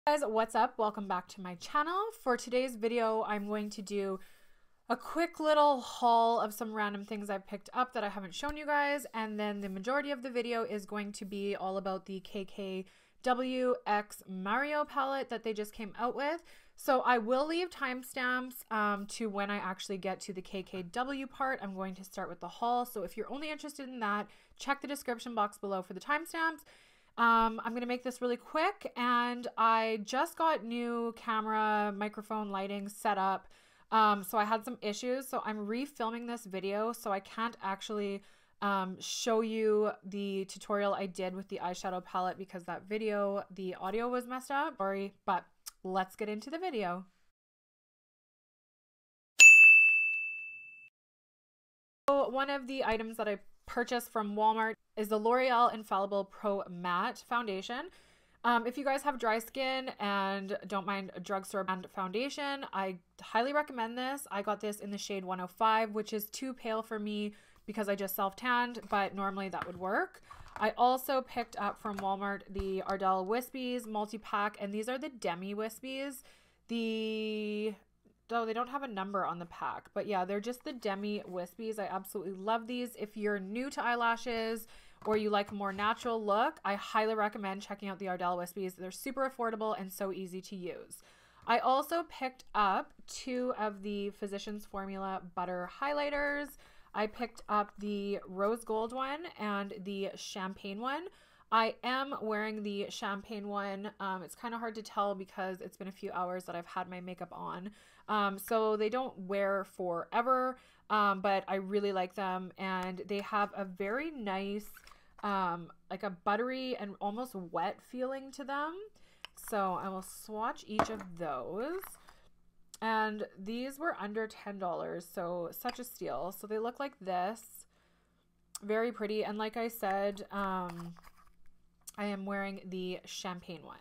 Guys, what's up? Welcome back to my channel. For today's video, I'm going to do a quick little haul of some random things I picked up that I haven't shown you guys, and then the majority of the video is going to be all about the KKW X Mario palette that they just came out with. So I will leave timestamps to when I actually get to the KKW part. I'm going to start with the haul, so if you're only interested in that, check the description box below for the timestamps. I'm going to make this really quick, and I just got new camera, microphone, lighting set up, so I had some issues, so I'm refilming this video, so I can't actually show you the tutorial I did with the eyeshadow palette because that video, the audio was messed up. Sorry, but let's get into the video. So one of the items that I purchased from Walmart is the L'Oreal Infallable Pro Matte Foundation. If you guys have dry skin and don't mind a drugstore brand foundation, I highly recommend this. I got this in the shade 105, which is too pale for me because I just self-tanned, but normally that would work. I also picked up from Walmart the Ardell Wispies multi-pack, and these are the Demi Wispies. Though they don't have a number on the pack, but yeah, they're just the Demi Wispies. I absolutely love these. If you're new to eyelashes or you like a more natural look, I highly recommend checking out the Ardell Wispies. They're super affordable and so easy to use. I also picked up two of the Physicians Formula Butter Highlighters. I picked up the Rose Gold one and the Champagne one. I am wearing the Champagne one. It's kind of hard to tell because it's been a few hours that I've had my makeup on. So they don't wear forever, but I really like them, and they have a very nice, like a buttery and almost wet feeling to them. So I will swatch each of those. And these were under $10, so such a steal. So they look like this. Very pretty. And like I said, I am wearing the Champagne one.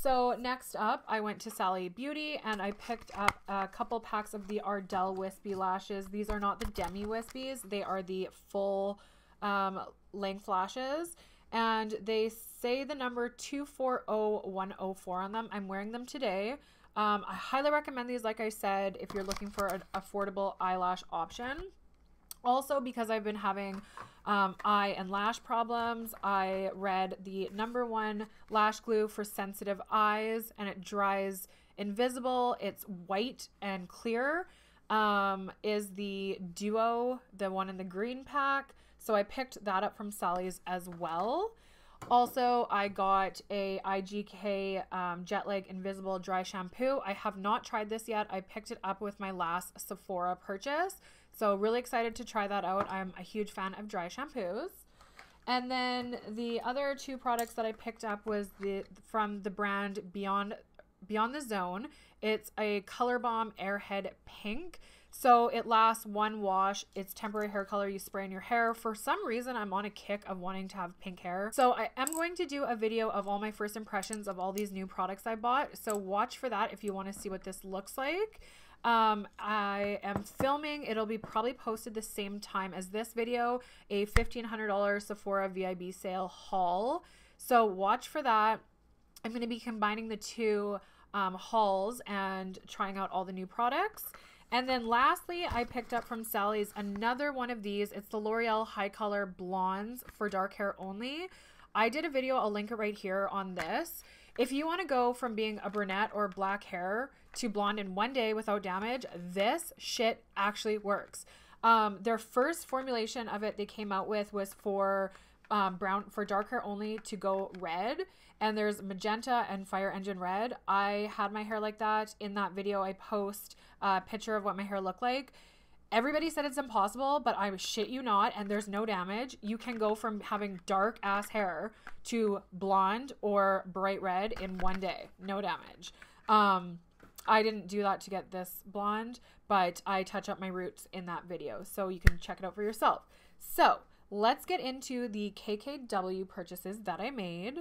So next up, I went to Sally Beauty and I picked up a couple packs of the Ardell Wispy lashes. These are not the Demi Wispies. They are the full length lashes. And they say the number 240104 on them. I'm wearing them today. I highly recommend these, like I said, if you're looking for an affordable eyelash option. Also, because I've been having eye and lash problems, I read the #1 lash glue for sensitive eyes, and it dries invisible. It's white and clear. Is the Duo, the one in the green pack. So I picked that up from Sally's as well. Also, I got a IGK Jet Lag Invisible Dry Shampoo. I have not tried this yet. I picked it up with my last Sephora purchase. So really excited to try that out. I'm a huge fan of dry shampoos. And then the other two products that I picked up was from the brand Beyond the Zone. It's a Color Bomb Airhead Pink. So it lasts one wash. It's temporary hair color you spray in your hair. For some reason, I'm on a kick of wanting to have pink hair. So I am going to do a video of all my first impressions of all these new products I bought. So watch for that if you want to see what this looks like. I am filming, it'll be probably posted the same time as this video, a $1,500 Sephora VIB sale haul. So watch for that. I'm going to be combining the two hauls and trying out all the new products. And then lastly, I picked up from Sally's another one of these. It's the L'Oreal HIColor Blondes for dark hair only. I did a video, I'll link it right here on this. If you want to go from being a brunette or black hair to blonde in one day without damage, this shit actually works. Their first formulation of it they came out with was for dark hair only to go red, and there's magenta and fire engine red. I had my hair like that. In that video I post a picture of what my hair looked like. Everybody said it's impossible, but I shit you not, and there's no damage. You can go from having dark ass hair to blonde or bright red in one day. No damage. I didn't do that to get this blonde, but I touch up my roots in that video, so you can check it out for yourself. So let's get into the KKW purchases that I made.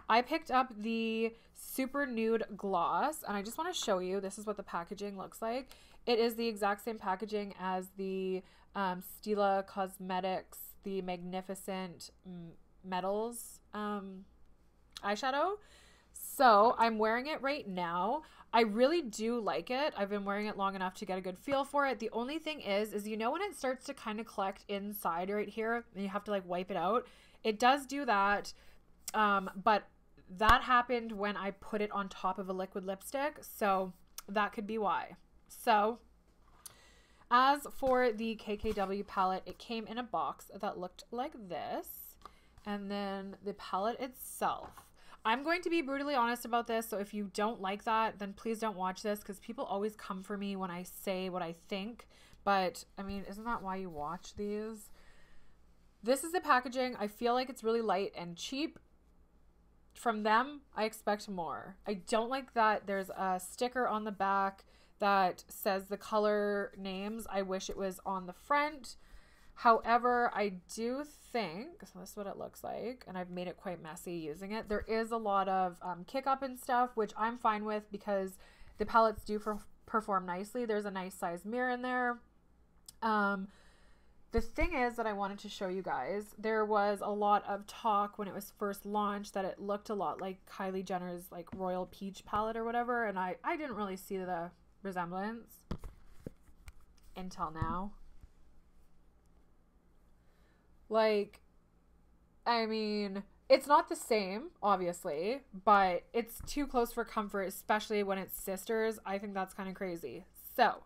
I picked up the Super Nude Gloss, and I just want to show you, this is what the packaging looks like. It is the exact same packaging as the Stila Cosmetics, the Magnificent Metals eyeshadow. So I'm wearing it right now. I really do like it. I've been wearing it long enough to get a good feel for it. The only thing is you know when it starts to kind of collect inside right here and you have to like wipe it out? It does do that, but that happened when I put it on top of a liquid lipstick, so that could be why. So as for the KKW palette, it came in a box that looked like this, and then the palette itself. I'm going to be brutally honest about this, so if you don't like that, then please don't watch this, because people always come for me when I say what I think. But, I mean, isn't that why you watch these? This is the packaging. I feel like it's really light and cheap. From them, I expect more. I don't like that there's a sticker on the back that says the color names. I wish it was on the front. However, I do think, so this is what it looks like, and I've made it quite messy using it. There is a lot of kick up and stuff, which I'm fine with because the palettes do perform nicely. There's a nice size mirror in there. The thing is that I wanted to show you guys, there was a lot of talk when it was first launched that it looked a lot like Kylie Jenner's like Royal Peach Palette or whatever, and I didn't really see the resemblance until now. Like, I mean, it's not the same, obviously, but it's too close for comfort, especially when it's sisters. I think that's kind of crazy. So,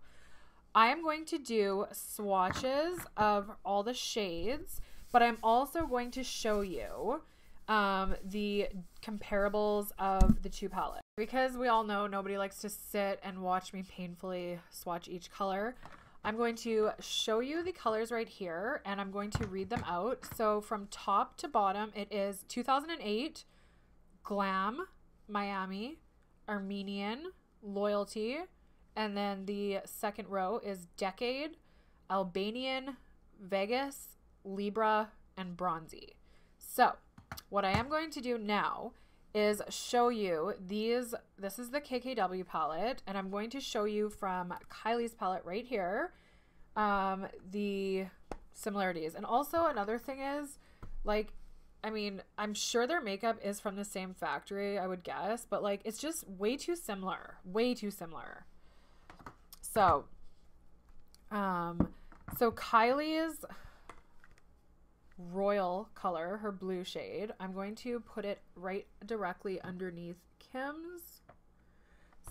I am going to do swatches of all the shades, but I'm also going to show you the comparables of the two palettes. Because we all know nobody likes to sit and watch me painfully swatch each color, I'm going to show you the colors right here, and I'm going to read them out. So from top to bottom, it is 2008, Glam, Miami, Armenian, Loyalty, and then the second row is Decade, Albanian, Vegas, Libra, and Bronzy. So what I am going to do now is show you these. This is the KKW palette, and I'm going to show you from Kylie's palette right here the similarities. And also another thing is, like, I mean, I'm sure their makeup is from the same factory, I would guess, but like it's just way too similar, way too similar. So so Kylie's Royal color, her blue shade, I'm going to put it right directly underneath Kim's.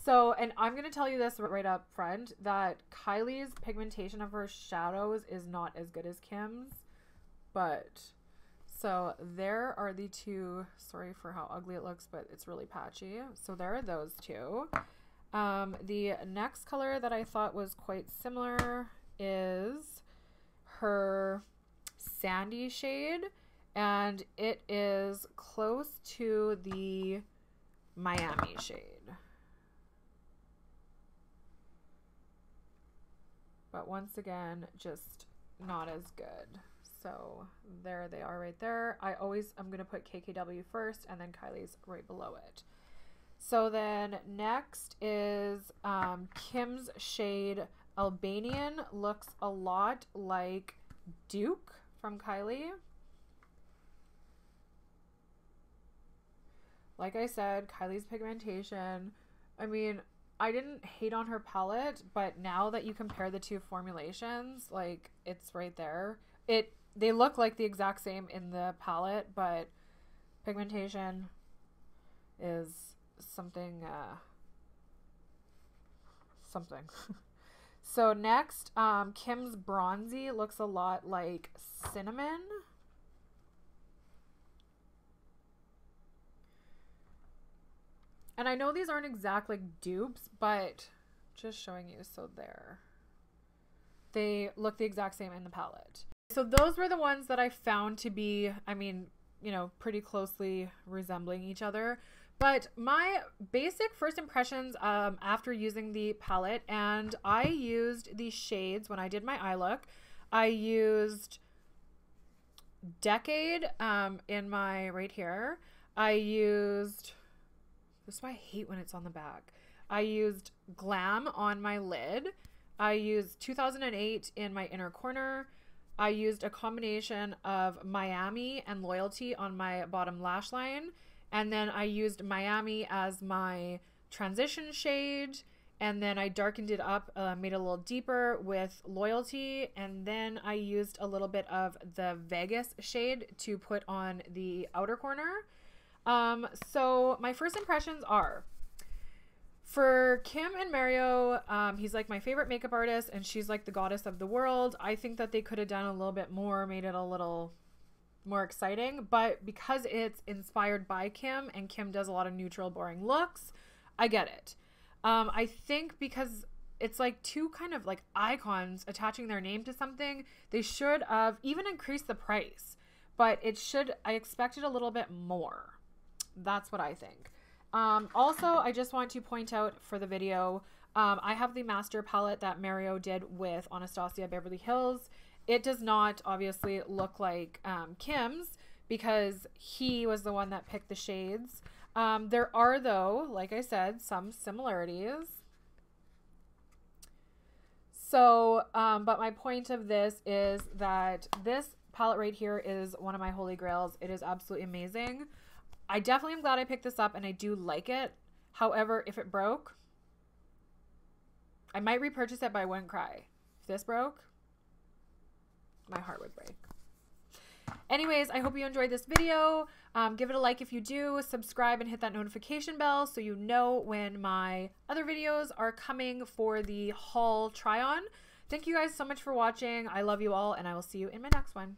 So, and I'm going to tell you this right up front, that Kylie's pigmentation of her shadows is not as good as Kim's, but so there are the two. Sorry for how ugly it looks, but it's really patchy. So there are those two. The next color that I thought was quite similar is her sandy shade, and it is close to the Miami shade, but once again just not as good. So there they are right there. I'm gonna put KKW first and then Kylie's right below it. So then next is Kim's shade Albanian. Looks a lot like Duke from Kylie. Like I said, Kylie's pigmentation, I mean, I didn't hate on her palette, but now that you compare the two formulations, like, it's right there. They look like the exact same in the palette, but pigmentation is something So next, Kim's Bronzy looks a lot like Cinnamon. And I know these aren't exact like dupes, but just showing you. So there, they look the exact same in the palette. So those were the ones that I found to be, I mean, you know, pretty closely resembling each other. But my basic first impressions after using the palette, and I used these shades when I did my eye look. I used Decade in my right here. I used, this is why I hate when it's on the back. I used Glam on my lid. I used 2008 in my inner corner. I used a combination of Miami and Loyalty on my bottom lash line. And then I used Miami as my transition shade. And then I darkened it up, made it a little deeper with Loyalty. And then I used a little bit of the Vegas shade to put on the outer corner. So my first impressions are, for Kim and Mario, he's like my favorite makeup artist and she's like the goddess of the world. I think that they could have done a little bit more, made it a little more exciting. But because it's inspired by Kim and Kim does a lot of neutral, boring looks, I get it. I think because it's like two kind of like icons attaching their name to something, they should have even increased the price, but I expected a little bit more. That's what I think. Also, I just want to point out for the video, I have the master palette that Mario did with Anastasia Beverly Hills. It does not obviously look like Kim's because he was the one that picked the shades. There are, though, like I said, some similarities. So, but my point of this is that this palette right here is one of my holy grails. It is absolutely amazing. I definitely am glad I picked this up and I do like it. However, if it broke, I might repurchase it, but I wouldn't cry. If this broke, my heart would break. Anyways, I hope you enjoyed this video. Give it a like if you do, subscribe and hit that notification bell so you know when my other videos are coming for the haul try on. Thank you guys so much for watching. I love you all and I will see you in my next one.